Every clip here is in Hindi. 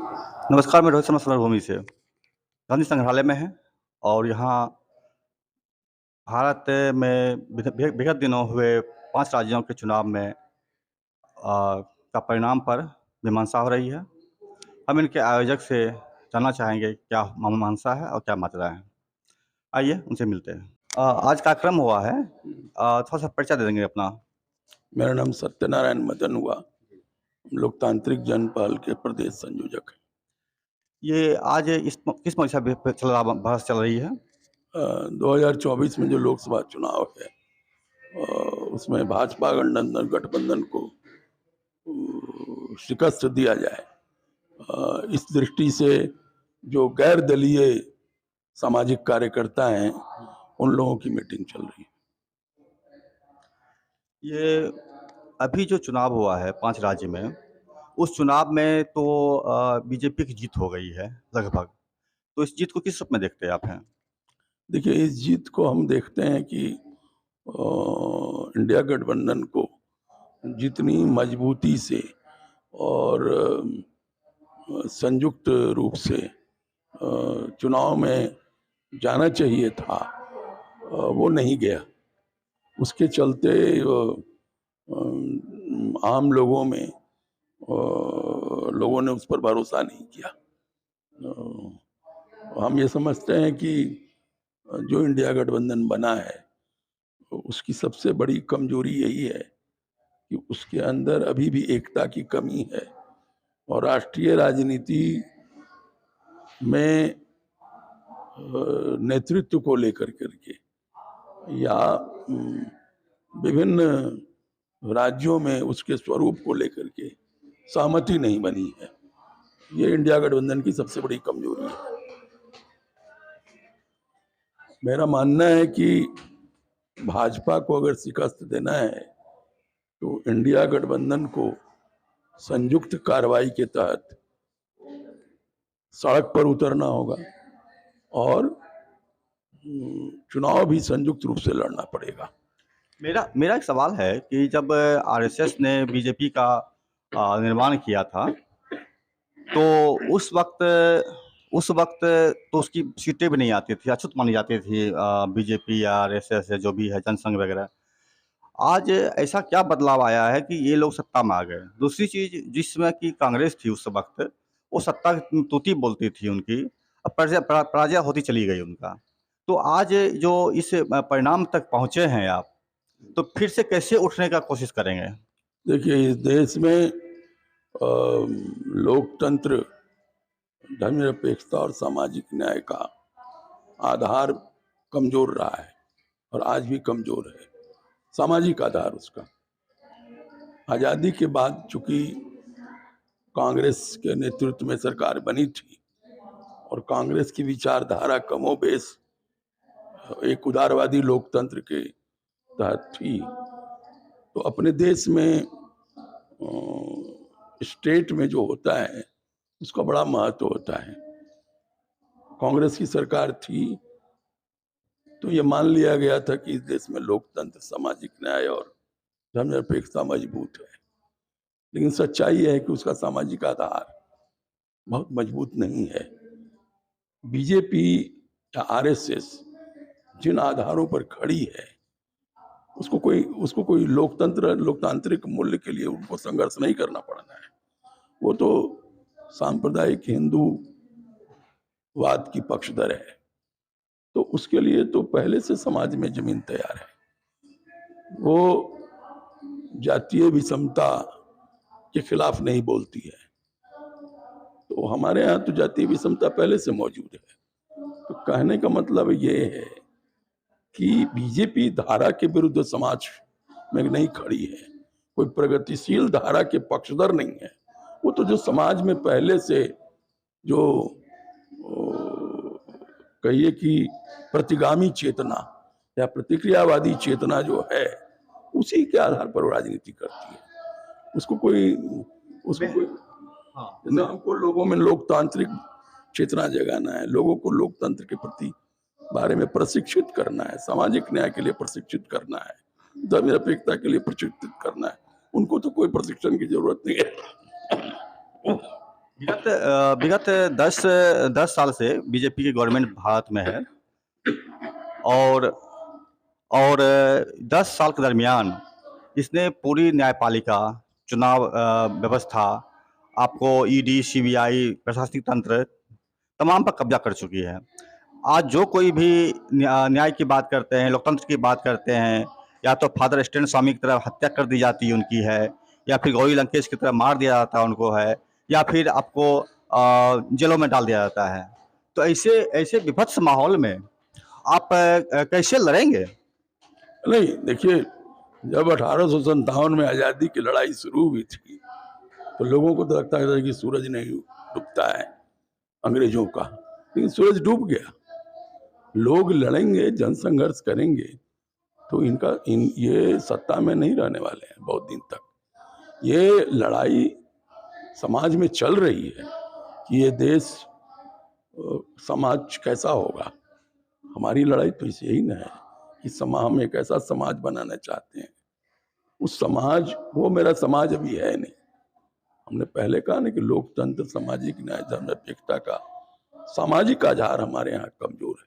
नमस्कार, मैं रोहित शर्मा स्वर्णभूमि से। गांधी संग्रहालय में हैं और यहाँ भारत में विगत दिनों हुए 5 राज्यों के चुनाव में का परिणाम पर मीमांसा हो रही है। हम इनके आयोजक से जानना चाहेंगे क्या मीमांसा है और क्या मात्रा है। आइए उनसे मिलते हैं। आज कार्यक्रम हुआ है, थोड़ा-सा परिचय दे देंगे अपना? मेरा नाम सत्यनारायण मदन हुआ, लोकतांत्रिक जनपहल के प्रदेश संयोजक हैं। ये आज किस मौके पे बहस चल रही है? 2024 में जो लोकसभा चुनाव है उसमें भाजपा गठबंधन को शिकस्त दिया जाए, इस दृष्टि से जो गैर दलीय सामाजिक कार्यकर्ता हैं उन लोगों की मीटिंग चल रही है। ये अभी जो चुनाव हुआ है 5 राज्य में, उस चुनाव में तो बीजेपी की जीत हो गई है लगभग। तो इस जीत को किस रूप में देखते हैं आप हैं? देखिए, इस जीत को हम देखते हैं कि इंडिया गठबंधन को जितनी मजबूती से और संयुक्त रूप से चुनाव में जाना चाहिए था, वो नहीं गया। उसके चलते आम लोगों में लोगों ने उस पर भरोसा नहीं किया। हम ये समझते हैं कि जो इंडिया गठबंधन बना है उसकी सबसे बड़ी कमजोरी यही है कि उसके अंदर अभी भी एकता की कमी है और राष्ट्रीय राजनीति में नेतृत्व को लेकर करके या विभिन्न राज्यों में उसके स्वरूप को लेकर के सहमति नहीं बनी है। ये इंडिया गठबंधन की सबसे बड़ी कमजोरी है। मेरा मानना है कि भाजपा को अगर शिकस्त देना है तो इंडिया गठबंधन को संयुक्त कार्रवाई के तहत सड़क पर उतरना होगा और चुनाव भी संयुक्त रूप से लड़ना पड़ेगा। मेरा एक सवाल है कि जब आरएसएस ने बीजेपी का निर्माण किया था, तो उस वक्त तो उसकी सीटें भी नहीं आती थी, अछूत मानी जाती थी बीजेपी या आरएसएस या जो भी है जनसंघ वगैरह। आज ऐसा क्या बदलाव आया है कि ये लोग सत्ता में आ गए? दूसरी चीज़, जिसमें कि कांग्रेस थी उस वक्त, वो सत्ता की तूती बोलती थी उनकी, अब पराजय होती चली गई उनका। तो आज जो इस परिणाम तक पहुँचे हैं आप, तो फिर से कैसे उठने का कोशिश करेंगे? देखिए, इस देश में लोकतंत्र, धर्मनिरपेक्षता और सामाजिक न्याय का आधार कमजोर रहा है और आज भी कमजोर है। सामाजिक आधार उसका आजादी के बाद चूंकि कांग्रेस के नेतृत्व में सरकार बनी थी और कांग्रेस की विचारधारा कमोबेश एक उदारवादी लोकतंत्र के तहत थी, तो अपने देश में स्टेट में जो होता है उसका बड़ा महत्व होता है। कांग्रेस की सरकार थी तो ये मान लिया गया था कि इस देश में लोकतंत्र, सामाजिक न्याय और धर्मनिरपेक्षता मजबूत है, लेकिन सच्चाई है कि उसका सामाजिक आधार बहुत मजबूत नहीं है। बीजेपी या आरएसएस जिन आधारों पर खड़ी है उसको कोई लोकतांत्रिक मूल्य के लिए उनको संघर्ष नहीं करना पड़ना है। वो तो सांप्रदायिक हिंदूवाद की पक्षधर है, तो उसके लिए तो पहले से समाज में जमीन तैयार है। वो जातीय विषमता के खिलाफ नहीं बोलती है, तो हमारे यहाँ तो जातीय विषमता पहले से मौजूद है। तो कहने का मतलब ये है कि बीजेपी धारा के विरुद्ध समाज में नहीं खड़ी है, कोई प्रगतिशील धारा के पक्षधर नहीं है। वो तो जो समाज में पहले से जो कहिए कि प्रतिगामी चेतना या प्रतिक्रियावादी चेतना जो है उसी के आधार पर वो राजनीति करती है। उसको कोई जैसे हमको लोगों में लोकतांत्रिक चेतना जगाना है, लोगों को लोकतंत्र के प्रति बारे में प्रशिक्षित करना है, सामाजिक न्याय के लिए प्रशिक्षित करना है, धर्मनिरपेक्षता के लिए प्रशिक्षित करना है, उनको तो कोई प्रशिक्षण की जरूरत नहीं है। विगत 10 साल से बीजेपी की गवर्नमेंट भारत में है। और 10 साल के दरमियान इसने पूरी न्यायपालिका, चुनाव व्यवस्था, आपको ईडी, सीबीआई, प्रशासनिक तंत्र तमाम पर कब्जा कर चुकी है। आज जो कोई भी न्याय की बात करते हैं, लोकतंत्र की बात करते हैं, या तो फादर स्टैन स्वामी की तरह हत्या कर दी जाती है उनकी है, या फिर गौरी लंकेश की तरह मार दिया जाता है उनको है, या फिर आपको जेलों में डाल दिया जाता है। तो ऐसे ऐसे विभत्स माहौल में आप कैसे लड़ेंगे? नहीं, देखिए, जब 1857 में आजादी की लड़ाई शुरू हुई थी तो लोगों को तो लगता था कि सूरज नहीं डूबता है अंग्रेजों का, लेकिन सूरज डूब गया। लोग लड़ेंगे, जनसंघर्ष करेंगे तो ये सत्ता में नहीं रहने वाले हैं बहुत दिन तक। ये लड़ाई समाज में चल रही है कि ये देश समाज कैसा होगा। हमारी लड़ाई तो इसे ही न है कि हम एक ऐसा समाज बनाना चाहते हैं। उस समाज, वो मेरा समाज अभी है नहीं। हमने पहले कहा ना कि लोकतंत्र, सामाजिक न्याय, धर्मनिरपेक्षता का सामाजिक आधार हमारे यहाँ कमजोर है।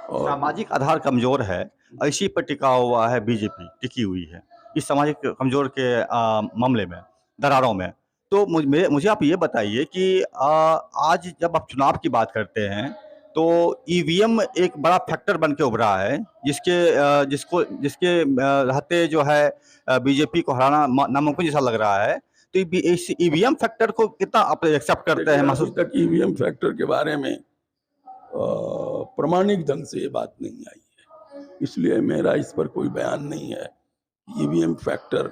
और सामाजिक आधार कमजोर है, इसी पर टिका हुआ है बीजेपी, टिकी हुई है इस सामाजिक कमजोर के मामले में, दरारों में। तो मुझे आप ये बताइए कि आज जब आप चुनाव की बात करते हैं तो ईवीएम एक बड़ा फैक्टर बन के उभरा है, जिसके रहते जो है बीजेपी को हराना नामुमकिन जैसा लग रहा है। तो इस ईवीएम फैक्टर को कितना आप एक्सेप्ट करते हैं, अभी महसूस? तक ईवीएम फैक्टर के बारे में प्रमाणिक ढंग से ये बात नहीं आई है, इसलिए मेरा इस पर कोई बयान नहीं है। ईवीएम फैक्टर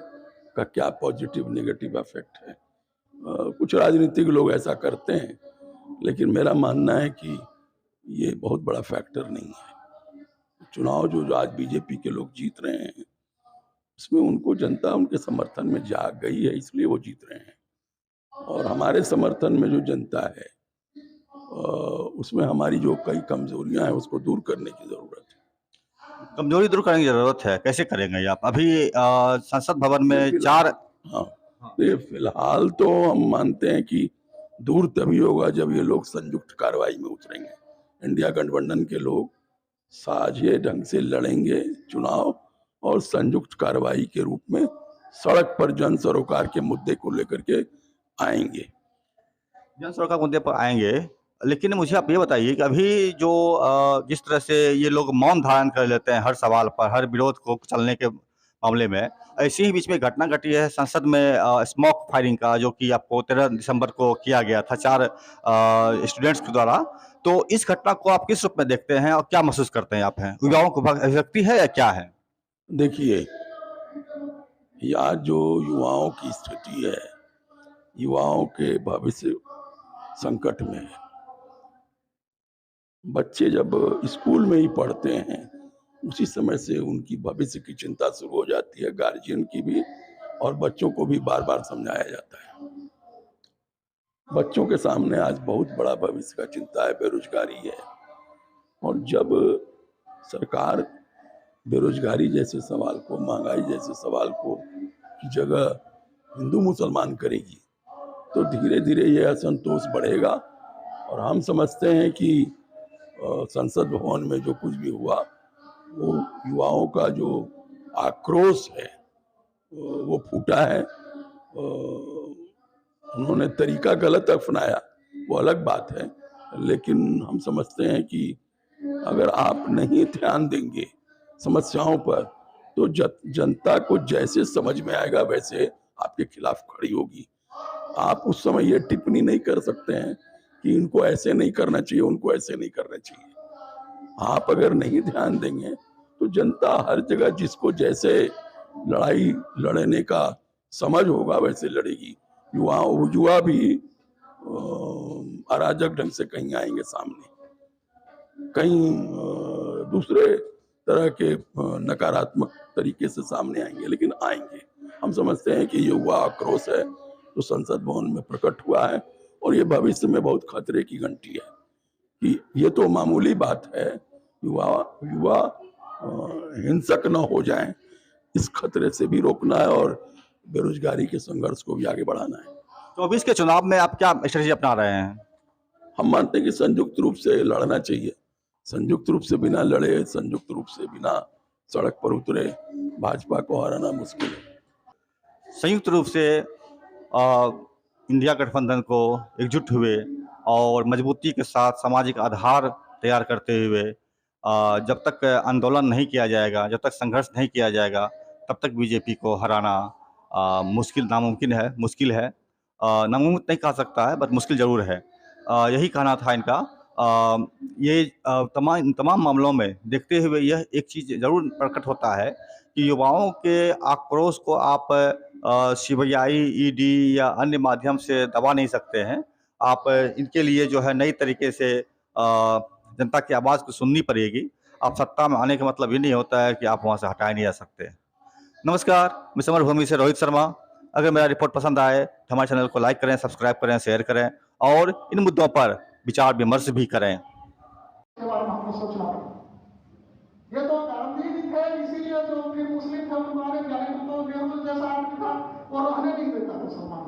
का क्या पॉजिटिव नेगेटिव इफेक्ट है। कुछ राजनीतिक लोग ऐसा करते हैं, लेकिन मेरा मानना है कि ये बहुत बड़ा फैक्टर नहीं है। चुनाव जो आज बीजेपी के लोग जीत रहे हैं, उसमें उनको जनता उनके समर्थन में जाग गई है, इसलिए वो जीत रहे हैं। और हमारे समर्थन में जो जनता है, उसमें हमारी जो कई कमजोरियां हैं उसको दूर करने की जरूरत है। कमजोरी दूर करने की जरूरत है, कैसे करेंगे आप? अभी संसद भवन में 4 हाँ, तो ये फिलहाल तो हम मानते हैं कि दूर तभी होगा जब ये लोग संयुक्त कार्रवाई में उतरेंगे। इंडिया गठबंधन के लोग साझे ढंग से लड़ेंगे चुनाव, और संयुक्त कार्रवाई के रूप में सड़क पर जन सरोकार के मुद्दे को लेकर के आएंगे। जन सरोकार मुद्दे पर आएंगे, लेकिन मुझे आप ये बताइए कि अभी जो जिस तरह से ये लोग मौन धारण कर लेते हैं हर सवाल पर, हर विरोध को चलने के मामले में, ऐसे ही बीच में घटना घटी है संसद में स्मोक फायरिंग का, जो कि आपको 13 दिसंबर को किया गया था 4 स्टूडेंट्स के द्वारा। तो इस घटना को आप किस रूप में देखते हैं और क्या महसूस करते हैं आप? हैं युवाओं को अभिव्यक्ति है या क्या है? देखिए, या जो युवाओं की स्थिति है, युवाओं के भविष्य संकट में है। बच्चे जब स्कूल में ही पढ़ते हैं, उसी समय से उनकी भविष्य की चिंता शुरू हो जाती है, गार्जियन की भी, और बच्चों को भी बार बार समझाया जाता है। बच्चों के सामने आज बहुत बड़ा भविष्य का चिंता है, बेरोजगारी है। और जब सरकार बेरोजगारी जैसे सवाल को, महंगाई जैसे सवाल को की जगह हिंदू मुसलमान करेगी, तो धीरे धीरे ये असंतोष बढ़ेगा। और हम समझते हैं कि संसद भवन में जो कुछ भी हुआ, वो युवाओं का जो आक्रोश है वो फूटा है। उन्होंने तरीका गलत अपनाया, वो अलग बात है, लेकिन हम समझते हैं कि अगर आप नहीं ध्यान देंगे समस्याओं पर, तो जनता को जैसे समझ में आएगा वैसे आपके खिलाफ खड़ी होगी। आप उस समय ये टिप्पणी नहीं कर सकते हैं कि इनको ऐसे नहीं करना चाहिए, उनको ऐसे नहीं करना चाहिए। आप अगर नहीं ध्यान देंगे तो जनता हर जगह जिसको जैसे लड़ाई लड़ने का समझ होगा वैसे लड़ेगी। युवा भी अराजक ढंग से कहीं आएंगे सामने, कहीं दूसरे तरह के नकारात्मक तरीके से सामने आएंगे, लेकिन आएंगे। हम समझते हैं कि ये युवा आक्रोश है जो संसद भवन में प्रकट हुआ है, और ये भविष्य में बहुत खतरे की घंटी है कि ये तो मामूली बात है, युवा हिंसक न हो जाएं, इस खतरे से भी रोकना है और बेरोजगारी के संघर्ष को भी आगे बढ़ाना है। 24 के चुनाव में आप क्या स्ट्रेटजी अपना रहे हैं? हम मानते हैं कि संयुक्त रूप से लड़ना चाहिए, संयुक्त रूप से बिना लड़े, संयुक्त रूप से बिना सड़क पर उतरे भाजपा को हराना मुश्किल है। संयुक्त रूप से इंडिया गठबंधन को एकजुट हुए और मजबूती के साथ सामाजिक आधार तैयार करते हुए जब तक आंदोलन नहीं किया जाएगा, जब तक संघर्ष नहीं किया जाएगा, तब तक बीजेपी को हराना मुश्किल है। नामुमकिन नहीं कहा सकता है, बट मुश्किल ज़रूर है। यही कहना था इनका। ये तमाम तमाम मामलों में देखते हुए यह एक चीज़ ज़रूर प्रकट होता है कि युवाओं के आक्रोश को आप सीबीआई, ईडी या अन्य माध्यम से दबा नहीं सकते हैं। आप इनके लिए जो है नई तरीके से जनता की आवाज़ को सुननी पड़ेगी। आप सत्ता में आने का मतलब ये नहीं होता है कि आप वहाँ से हटाए नहीं जा सकते। नमस्कार, मैं समर भूमि से रोहित शर्मा। अगर मेरा रिपोर्ट पसंद आए तो हमारे चैनल को लाइक करें, सब्सक्राइब करें, शेयर करें और इन मुद्दों पर विचार विमर्श भी करें। के बारे में हमको सोचना पड़ा। ये तो गांधी जी थे, इसीलिए जो फिर मुस्लिम थे उनको आने जाने को तो नेहरू जैसा आदमी था वो रहने नहीं देता मुसलमान।